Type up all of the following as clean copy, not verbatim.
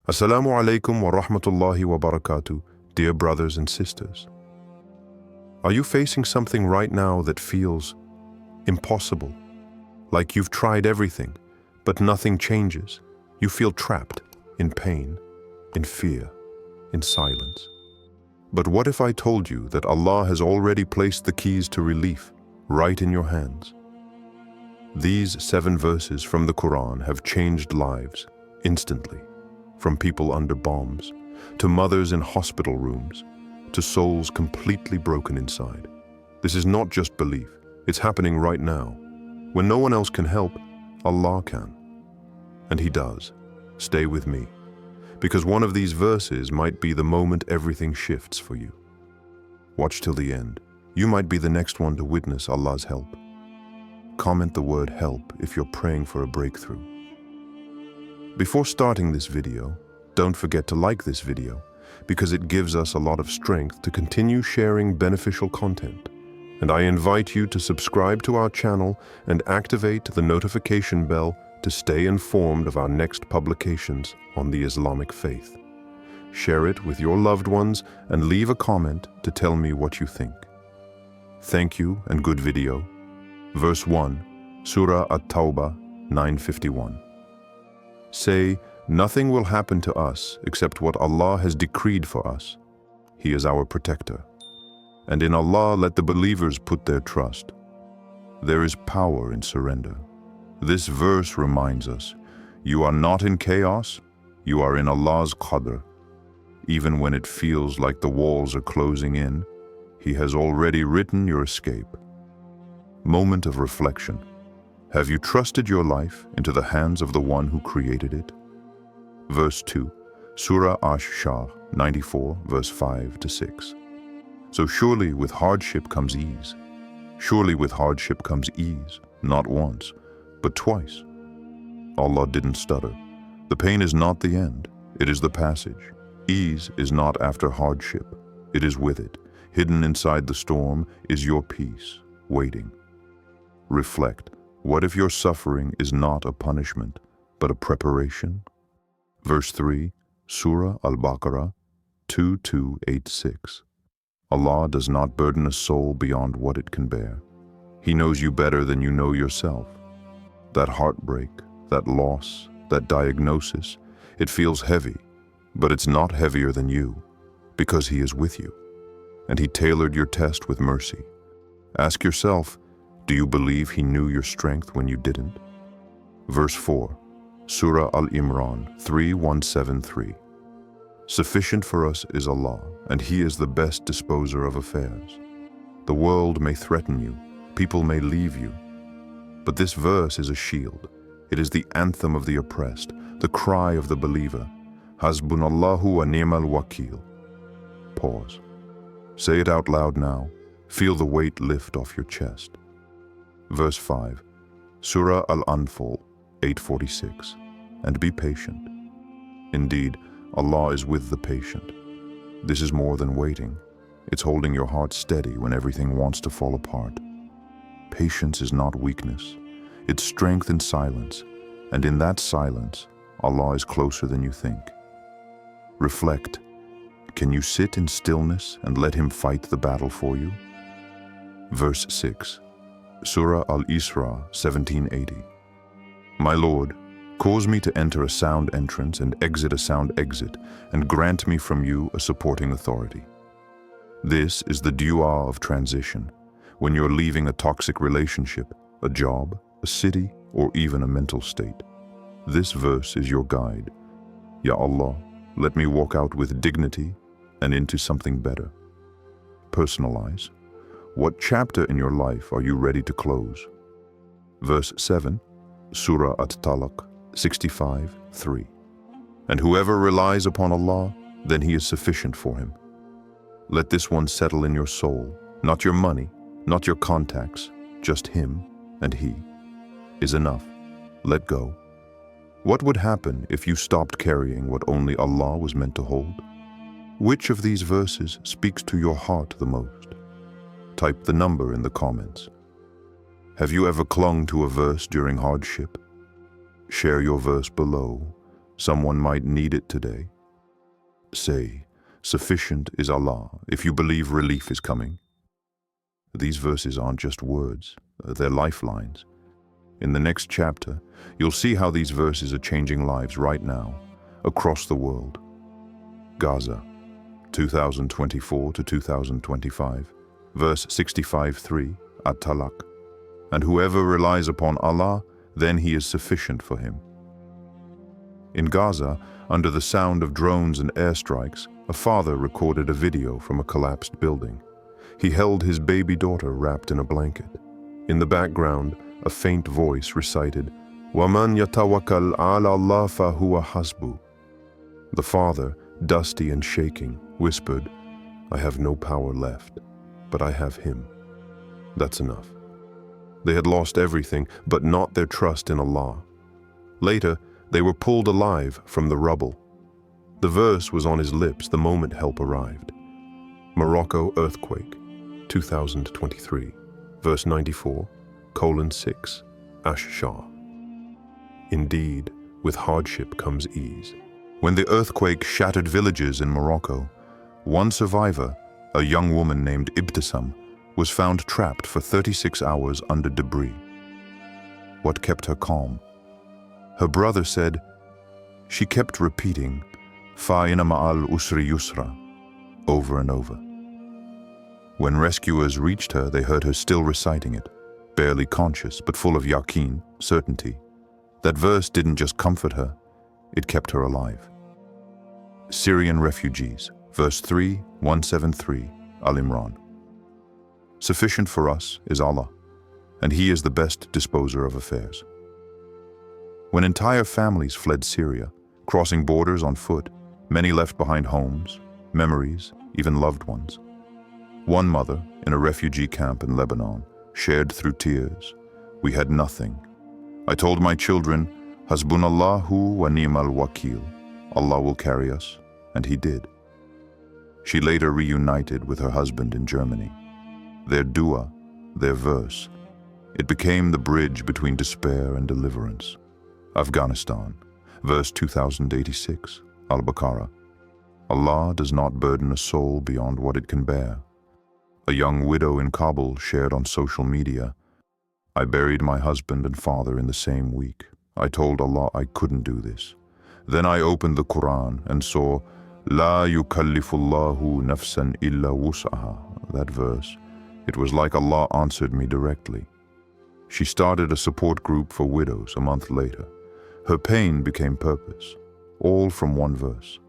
Assalamu alaikum wa rahmatullahi wa barakatuh, dear brothers and sisters. Are you facing something right now that feels impossible? Like you've tried everything, but nothing changes? You feel trapped in pain, in fear, in silence. But what if I told you that Allah has already placed the keys to relief right in your hands? These 7 verses from the Qur'an have changed lives instantly, from people under bombs, to mothers in hospital rooms, to souls completely broken inside. This is not just belief, it's happening right now. When no one else can help, Allah can. And He does. Stay with me, because one of these verses might be the moment everything shifts for you. Watch till the end. You might be the next one to witness Allah's help. Comment the word help if you're praying for a breakthrough. Before starting this video, don't forget to like this video, because it gives us a lot of strength to continue sharing beneficial content. And I invite you to subscribe to our channel and activate the notification bell to stay informed of our next publications on the Islamic faith. Share it with your loved ones and leave a comment to tell me what you think. Thank you and good video. Verse 1, Surah At-Tawbah 951. Say, nothing will happen to us except what Allah has decreed for us. He is our protector. And in Allah let the believers put their trust. There is power in surrender. This verse reminds us, you are not in chaos, you are in Allah's qadr. Even when it feels like the walls are closing in, He has already written your escape. Moment of reflection. Have you trusted your life into the hands of the one who created it? Verse 2, Surah Ash-Shah 94, verse 5 to 6. So surely with hardship comes ease. Surely with hardship comes ease, not once, but twice. Allah didn't stutter. The pain is not the end, it is the passage. Ease is not after hardship, it is with it. Hidden inside the storm is your peace, waiting. Reflect, what if your suffering is not a punishment, but a preparation? Verse 3, Surah Al-Baqarah 2286. Allah does not burden a soul beyond what it can bear. He knows you better than you know yourself. That heartbreak, that loss, that diagnosis, it feels heavy, but it's not heavier than you, because He is with you. And He tailored your test with mercy. Ask yourself, do you believe He knew your strength when you didn't? Verse 4, Surah Al-Imran 3173. Sufficient for us is Allah, and He is the best disposer of affairs. The world may threaten you, people may leave you, but this verse is a shield. It is the anthem of the oppressed, the cry of the believer. Hasbunallahu wa ni'mal wakil. Pause. Say it out loud now. Feel the weight lift off your chest. Verse 5, Surah Al-Anfal 846. And be patient. Indeed, Allah is with the patient. This is more than waiting. It's holding your heart steady when everything wants to fall apart. Patience is not weakness. It's strength in silence. And in that silence, Allah is closer than you think. Reflect. Can you sit in stillness and let Him fight the battle for you? Verse 6, Surah Al-Isra 1780. My Lord, cause me to enter a sound entrance and exit a sound exit, and grant me from you a supporting authority. This is the dua of transition, when you're leaving a toxic relationship, a job, a city, or even a mental state. This verse is your guide. Ya Allah, let me walk out with dignity and into something better. Personalize. What chapter in your life are you ready to close? Verse 7, Surah At-Talaq 65:3. And whoever relies upon Allah, then He is sufficient for him. Let this one settle in your soul, not your money, not your contacts, just Him and He is enough. Let go. What would happen if you stopped carrying what only Allah was meant to hold? Which of these verses speaks to your heart the most? Type the number in the comments. Have you ever clung to a verse during hardship? Share your verse below Someone might need it today. Say, sufficient is Allah if you believe relief is coming. These verses aren't just words, they're lifelines. In the next chapter, you'll see how these verses are changing lives right now, across the world. Gaza, 2024 to 2025, verse 65:3, At-Talaq. And whoever relies upon Allah, then He is sufficient for him. In Gaza, under the sound of drones and airstrikes, a father recorded a video from a collapsed building. He held his baby daughter wrapped in a blanket. In the background, a faint voice recited, وَمَنْ يَتَوَكَّلْ عَلَى اللَّهِ فَهُوَ حَسْبُهُ. The father, dusty and shaking, whispered, I have no power left, but I have Him. That's enough. They had lost everything, but not their trust in Allah. Later, they were pulled alive from the rubble. The verse was on his lips the moment help arrived. Morocco earthquake, 2023, verse 94:6, Ash-Shah. Indeed, with hardship comes ease. When the earthquake shattered villages in Morocco, one survivor, a young woman named Ibtisam, was found trapped for 36 hours under debris. What kept her calm? Her brother said, she kept repeating, Fa inna ma'al usri yusra, over and over. When rescuers reached her, they heard her still reciting it, barely conscious, but full of yaqeen, certainty. That verse didn't just comfort her, it kept her alive. Syrian refugees, verse 173, Al-Imran. Sufficient for us is Allah, and He is the best disposer of affairs. When entire families fled Syria, crossing borders on foot, many left behind homes, memories, even loved ones. One mother, in a refugee camp in Lebanon, shared through tears, we had nothing. I told my children, Hasbunallahu wa ni'mal wakil, Allah will carry us, and He did. She later reunited with her husband in Germany. Their dua, their verse, it became the bridge between despair and deliverance. Afghanistan, verse 2086, Al-Baqarah. Allah does not burden a soul beyond what it can bear. A young widow in Kabul shared on social media, I buried my husband and father in the same week. I told Allah I couldn't do this. Then I opened the Qur'an and saw, La yukallifullahu nafsan illa wus'aha, that verse. It was like Allah answered me directly. She started a support group for widows a month later. Her pain became purpose, all from one verse.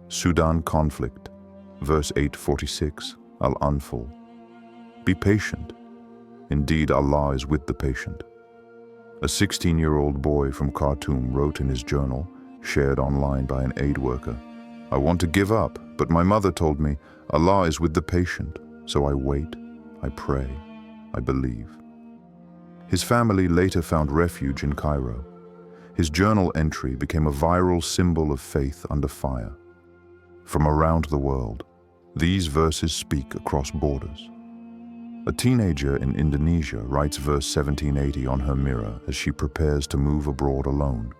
Sudan conflict, verse 846, Al-Anfal. Be patient. Indeed, Allah is with the patient. A 16-year-old boy from Khartoum wrote in his journal, shared online by an aid worker, I want to give up, but my mother told me, Allah is with the patient, so I wait, I pray, I believe. His family later found refuge in Cairo. His journal entry became a viral symbol of faith under fire. From around the world, these verses speak across borders. A teenager in Indonesia writes verse 1780 on her mirror as she prepares to move abroad alone.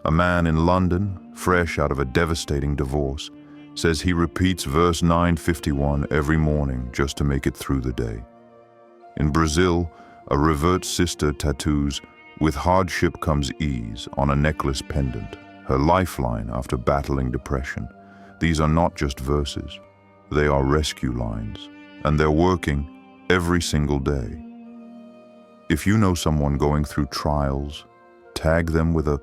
A man in London, fresh out of a devastating divorce, says he repeats verse 951 every morning just to make it through the day. In Brazil, a revert sister tattoos, with hardship comes ease, on a necklace pendant, her lifeline after battling depression. These are not just verses, they are rescue lines, and they're working every single day. If you know someone going through trials, tag them with a,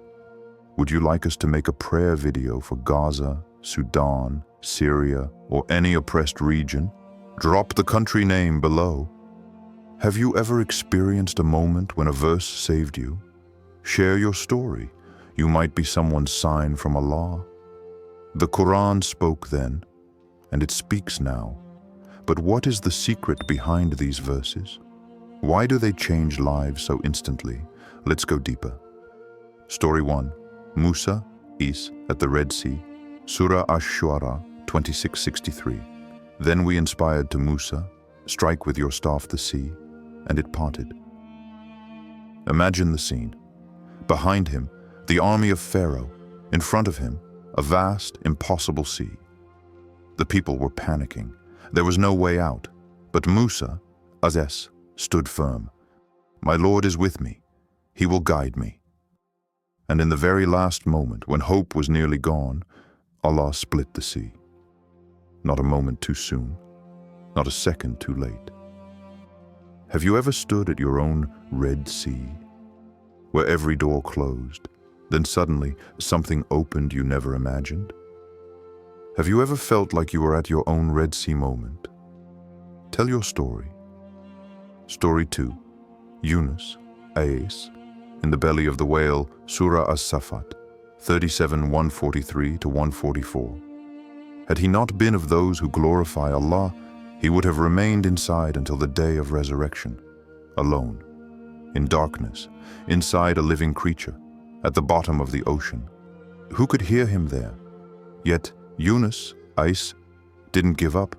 would you like us to make a prayer video for Gaza, Sudan, Syria, or any oppressed region? Drop the country name below. Have you ever experienced a moment when a verse saved you? Share your story. You might be someone's sign from Allah. The Qur'an spoke then, and it speaks now. But what is the secret behind these verses? Why do they change lives so instantly? Let's go deeper. Story 1. Musa is at the Red Sea. Surah Ash-Shu'ara 26:63. Then we inspired to Musa, strike with your staff the sea, and it parted. Imagine the scene. Behind him, the army of Pharaoh, In front of him, a vast, impossible sea. The people were panicking. There was no way out. But Musa, Azes, stood firm. My Lord is with me. He will guide me. And in the very last moment, when hope was nearly gone, Allah split the sea. Not a moment too soon, not a second too late. Have you ever stood at your own Red Sea, where every door closed, then suddenly something opened you never imagined? Have you ever felt like you were at your own Red Sea moment? Tell your story. Story 2. Yunus, Ais, in the belly of the whale, Surah As-Safat, 37:143 to 144. Had he not been of those who glorify Allah, he would have remained inside until the day of resurrection, alone, in darkness, inside a living creature, at the bottom of the ocean. Who could hear him there? Yet Yunus, Ais, didn't give up.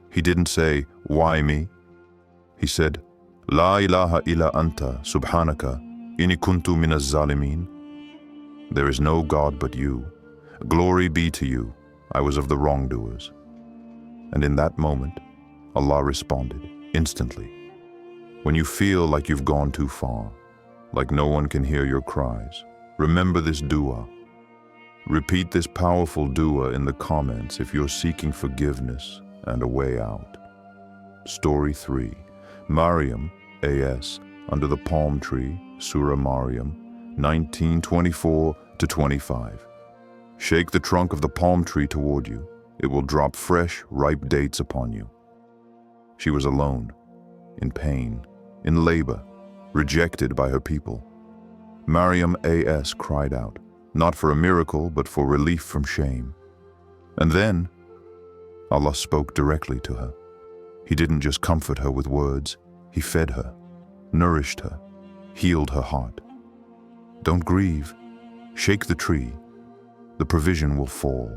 He didn't say, "Why me?" He said, "La ilaha illa anta subhanaka inni kuntu minaz zalimin." There is no God but you. Glory be to you. I was of the wrongdoers. And in that moment, Allah responded instantly. When you feel like you've gone too far, like no one can hear your cries, remember this dua. Repeat this powerful dua in the comments if you're seeking forgiveness and a way out. Story 3. Maryam, A.S., under the palm tree, Surah Maryam, 19:24 to 25. Shake the trunk of the palm tree toward you. It will drop fresh, ripe dates upon you. She was alone, in pain, in labor, rejected by her people. Maryam A.S. cried out, not for a miracle, but for relief from shame. And then, Allah spoke directly to her. He didn't just comfort her with words, He fed her, nourished her, healed her heart. Don't grieve. Shake the tree. The provision will fall.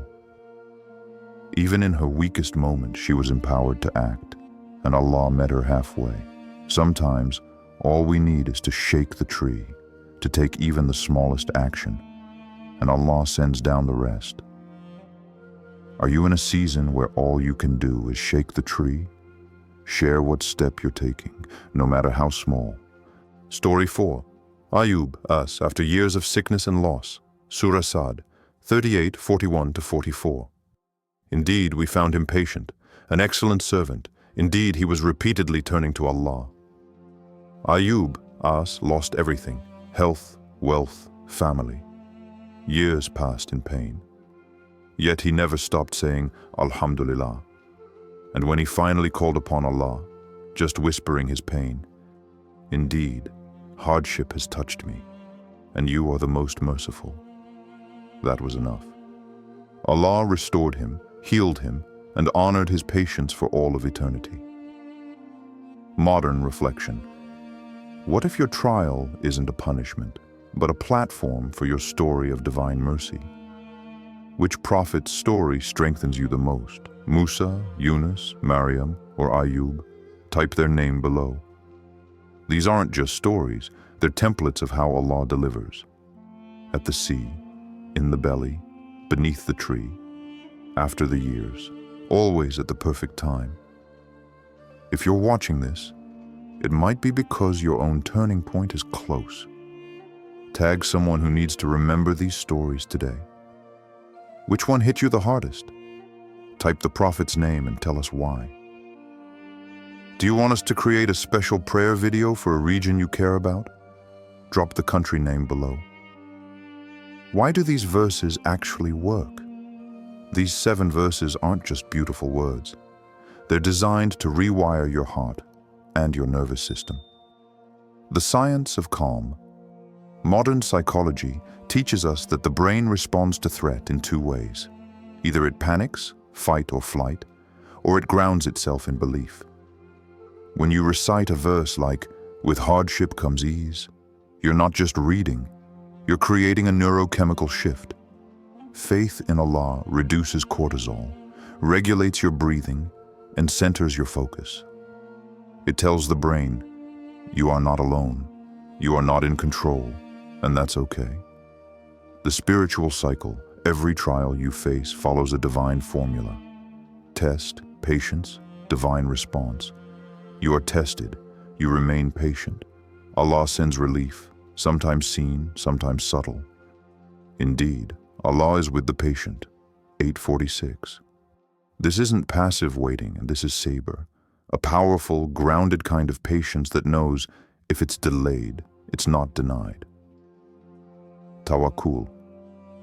Even in her weakest moment, she was empowered to act, and Allah met her halfway. Sometimes, all we need is to shake the tree, to take even the smallest action, and Allah sends down the rest. Are you in a season where all you can do is shake the tree? Share what step you're taking, no matter how small. Story 4. Ayub, us, after years of sickness and loss. Surah Sad, 38:41 to 44. Indeed, we found him patient, an excellent servant. Indeed, he was repeatedly turning to Allah. Ayub, us, lost everything: health, wealth, family. Years passed in pain. Yet he never stopped saying, Alhamdulillah. And when he finally called upon Allah, just whispering his pain, indeed, hardship has touched me, and you are the most merciful. That was enough. Allah restored him, healed him, and honored his patience for all of eternity. Modern reflection. What if your trial isn't a punishment, but a platform for your story of divine mercy? Which prophet's story strengthens you the most? Musa, Yunus, Maryam, or Ayub? Type their name below. These aren't just stories, they're templates of how Allah delivers. At the sea, in the belly, beneath the tree, after the years, always at the perfect time. If you're watching this, it might be because your own turning point is close. Tag someone who needs to remember these stories today. Which one hit you the hardest? Type the prophet's name and tell us why. Do you want us to create a special prayer video for a region you care about? Drop the country name below. Why do these verses actually work? These 7 verses aren't just beautiful words. They're designed to rewire your heart and your nervous system. The science of calm. Modern psychology teaches us that the brain responds to threat in 2 ways. Either it panics, fight or flight, or it grounds itself in belief. When you recite a verse like, "With hardship comes ease," you're not just reading, you're creating a neurochemical shift. Faith in Allah reduces cortisol, regulates your breathing, and centers your focus. It tells the brain, you are not alone, you are not in control, and that's okay. The spiritual cycle, every trial you face follows a divine formula. Test, patience, divine response. You are tested, you remain patient. Allah sends relief, sometimes seen, sometimes subtle. Indeed, Allah is with the patient. 846. This isn't passive waiting, and this is sabr, a powerful, grounded kind of patience that knows if it's delayed, it's not denied. Tawakkul,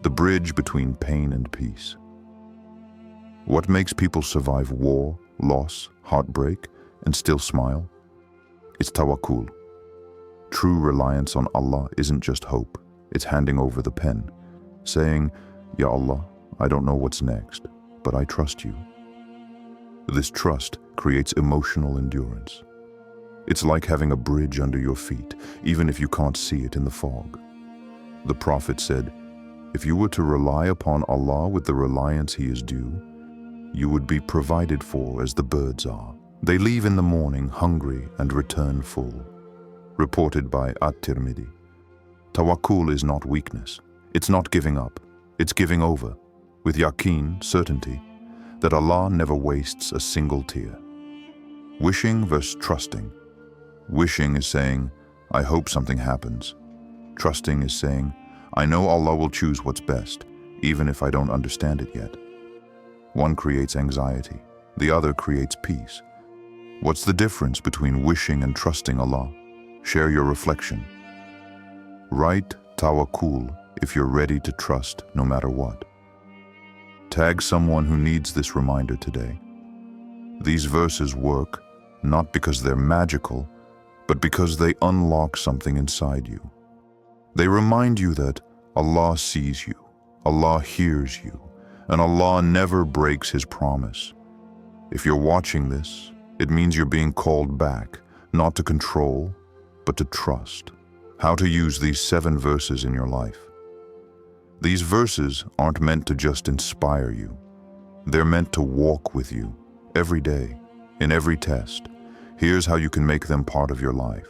the bridge between pain and peace. What makes people survive war, loss, heartbreak, and still smile? It's tawakkul. True reliance on Allah isn't just hope, it's handing over the pen, saying, Ya Allah, I don't know what's next, but I trust you. This trust creates emotional endurance. It's like having a bridge under your feet, even if you can't see it in the fog. The Prophet said, if you were to rely upon Allah with the reliance He is due, you would be provided for as the birds are. They leave in the morning hungry and return full. Reported by At-Tirmidhi. Tawakkul is not weakness. It's not giving up. It's giving over, with yaqeen, certainty, that Allah never wastes a single tear. Wishing versus trusting. Wishing is saying, I hope something happens. Trusting is saying, I know Allah will choose what's best, even if I don't understand it yet. One creates anxiety, the other creates peace. What's the difference between wishing and trusting Allah? Share your reflection. Write Tawakkul if you're ready to trust no matter what. Tag someone who needs this reminder today. These verses work not because they're magical, but because they unlock something inside you. They remind you that Allah sees you, Allah hears you, and Allah never breaks His promise. If you're watching this, it means you're being called back, not to control, but to trust. How to use these 7 verses in your life. These verses aren't meant to just inspire you. They're meant to walk with you every day, in every test. Here's how you can make them part of your life.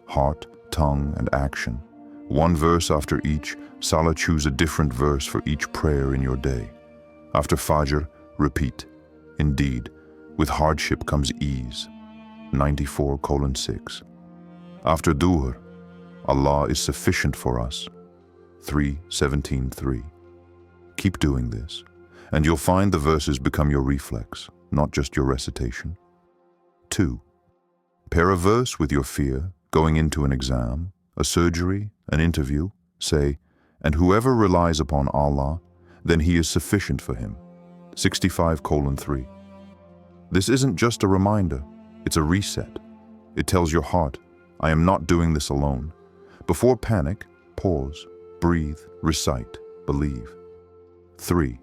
Heart, tongue, and action. One verse after each, Salah choose a different verse for each prayer in your day. After Fajr, repeat. Indeed, with hardship comes ease. 94:6. After Dhuhr, Allah is sufficient for us. 3:17:3. Keep doing this, and you'll find the verses become your reflex, not just your recitation. 2. Pair a verse with your fear, going into an exam, a surgery, an interview. Say, and whoever relies upon Allah, then He is sufficient for him. 65:3. This isn't just a reminder, it's a reset. It tells your heart, I am not doing this alone. Before panic, pause, breathe, recite, believe. 3.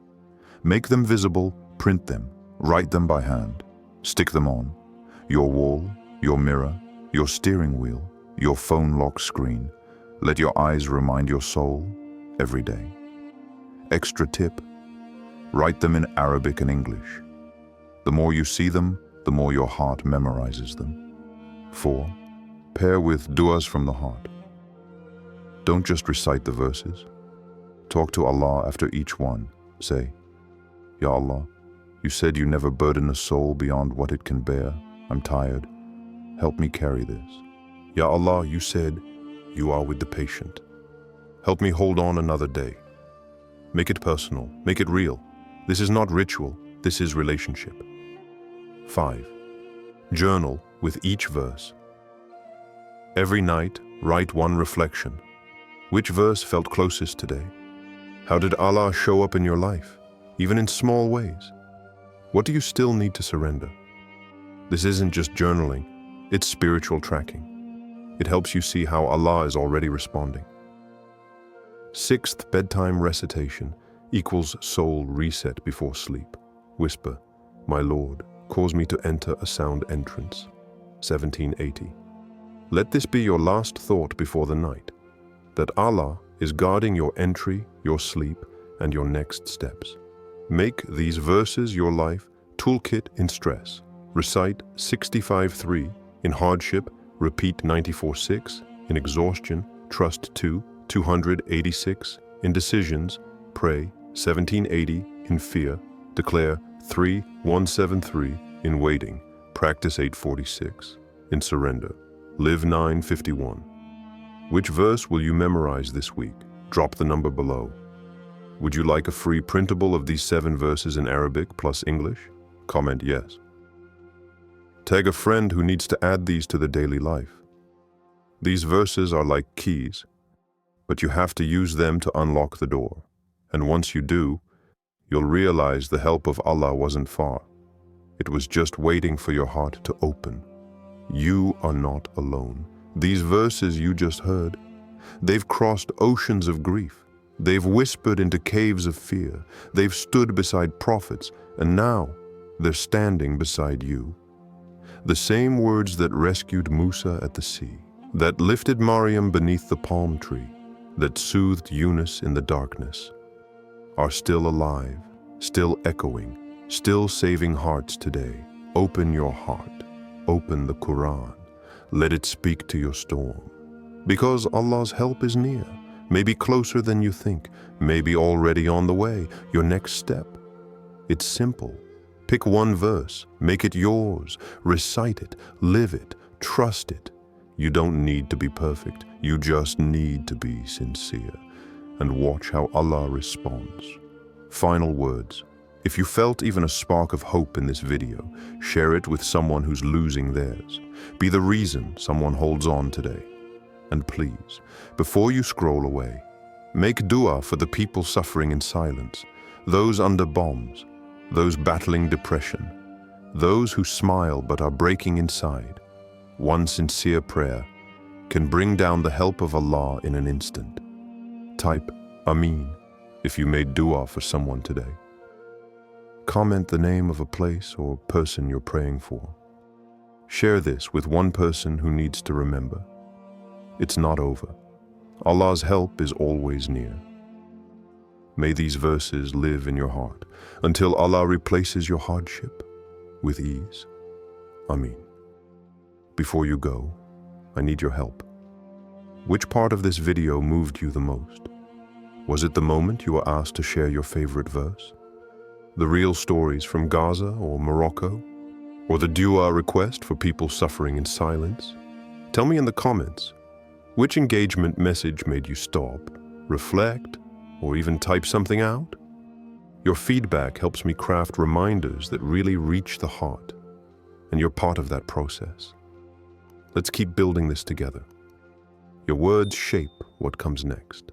Make them visible, print them, write them by hand, stick them on your wall, your mirror, your steering wheel, your phone lock screen. Let your eyes remind your soul every day. Extra tip, write them in Arabic and English. The more you see them, the more your heart memorizes them. 4. Pair with du'as from the heart. Don't just recite the verses. Talk to Allah after each one. Say, Ya Allah, you said you never burden a soul beyond what it can bear. I'm tired. Help me carry this. Ya Allah, you said you are with the patient. Help me hold on another day. Make it personal. Make it real. This is not ritual. This is relationship. 5. Journal with each verse. Every night, write one reflection. Which verse felt closest today? How did Allah show up in your life, even in small ways? What do you still need to surrender? This isn't just journaling, it's spiritual tracking. It helps you see how Allah is already responding. 6th bedtime recitation equals soul reset before sleep. Whisper, my Lord, cause me to enter a sound entrance. 1780. Let this be your last thought before the night, that Allah is guarding your entry, your sleep, and your next steps. Make these verses your life toolkit in stress. Recite 65:3 in hardship, repeat 94:6 in exhaustion, trust 2, 286 In decisions, pray 1780 in fear, declare 3173 in waiting, practice 846 in surrender, live 951. Which verse will you memorize this week? Drop the number below. Would you like a free printable of these 7 verses in Arabic plus English? Comment yes. Tag a friend who needs to add these to their daily life. These verses are like keys, but you have to use them to unlock the door. And once you do, you'll realize the help of Allah wasn't far. It was just waiting for your heart to open. You are not alone. These verses you just heard, they've crossed oceans of grief. They've whispered into caves of fear. They've stood beside prophets, and now they're standing beside you. The same words that rescued Musa at the sea, that lifted Maryam beneath the palm tree, that soothed Yunus in the darkness, are still alive, still echoing, still saving hearts today. Open your heart. Open the Qur'an. Let it speak to your storm. Because Allah's help is near, maybe closer than you think, maybe already on the way, your next step. It's simple. Pick one verse, make it yours, recite it, live it, trust it. You don't need to be perfect, you just need to be sincere. And watch how Allah responds. Final words. If you felt even a spark of hope in this video, share it with someone who's losing theirs. Be the reason someone holds on today. And please, before you scroll away, make dua for the people suffering in silence, those under bombs, those battling depression, those who smile but are breaking inside. One sincere prayer can bring down the help of Allah in an instant. Type Ameen if you made dua for someone today. Comment the name of a place or person you're praying for. Share this with one person who needs to remember. It's not over. Allah's help is always near. May these verses live in your heart until Allah replaces your hardship with ease. Ameen. Before you go, I need your help. Which part of this video moved you the most? Was it the moment you were asked to share your favorite verse? The real stories from Gaza or Morocco? Or the dua request for people suffering in silence? Tell me in the comments, which engagement message made you stop, reflect, or even type something out? Your feedback helps me craft reminders that really reach the heart, and you're part of that process. Let's keep building this together. Your words shape what comes next.